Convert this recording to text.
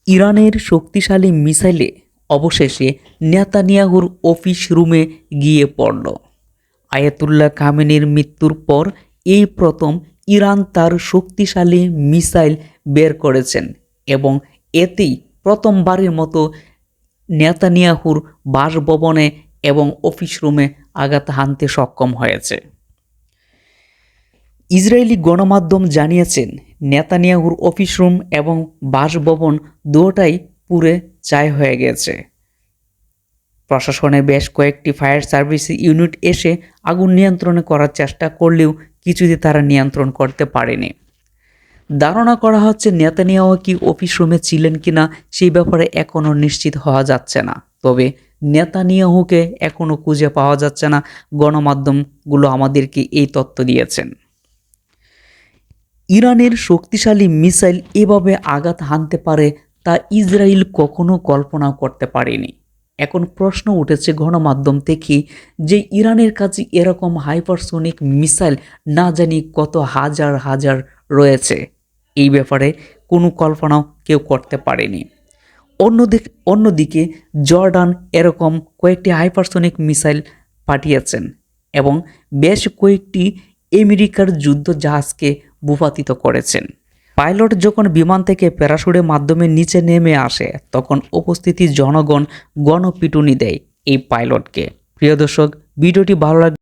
ইরানের শক্তিশালী মিসাইলে অবশেষে নেতানিয়াহুর অফিস রুমে গিয়ে পড়ল। আয়াতুল্লাহ খামেনির মৃত্যুর পর এই প্রথম ইরান তার শক্তিশালী মিসাইল বের করেছেন এবং এতেই প্রথমবারের মতো নেতানিয়াহুর বাসভবনে এবং অফিস রুমে আঘাত হানতে সক্ষম হয়েছে। ইসরায়েলি গণমাধ্যম জানিয়েছেন নেতানিয়াহুর অফিস রুম এবং বাসভবন দুটোটাই পুড়ে ছাই হয়ে গেছে। প্রশাসনের বেশ কয়েকটি ফায়ার সার্ভিস ইউনিট এসে আগুন নিয়ন্ত্রণ করার চেষ্টা করলেও কিছুতে তারা নিয়ন্ত্রণ করতে পারেনি। ধারণা করা হচ্ছে নেতানিয়াহু কি অফিস রুমে ছিলেন কিনা সেই ব্যাপারে এখনও নিশ্চিত হওয়া যাচ্ছে না। তবে নেতানিয়াহুকে এখনও খুঁজে পাওয়া যাচ্ছে না। গণমাধ্যমগুলো আমাদেরকে এই তথ্য দিয়েছেন। ইরানের শক্তিশালী মিসাইল এভাবে আঘাত হানতে পারে তা ইসরায়েল কখনো কল্পনা করতে পারেনি। এখন প্রশ্ন উঠেছে গণমাধ্যম থেকে যে ইরানের কাছে এরকম হাইপারসোনিক মিসাইল না জানি কত হাজার হাজার রয়েছে, এই ব্যাপারে কোনো কল্পনাও কেউ করতে পারেনি। অন্যদিকে জর্ডান এরকম কয়েকটি হাইপারসোনিক মিসাইল পাঠিয়েছেন এবং বেশ কয়েকটি আমেরিকার যুদ্ধ জাহাজকে ভূপাতিত করেছেন। পাইলট যখন বিমান থেকে প্যারাশুটের মাধ্যমে নিচে নেমে আসে তখন উপস্থিতি জনগণ গণপিটুনি দেয় এই পাইলটকে। প্রিয় দর্শক, ভিডিওটি ভালো লাগলে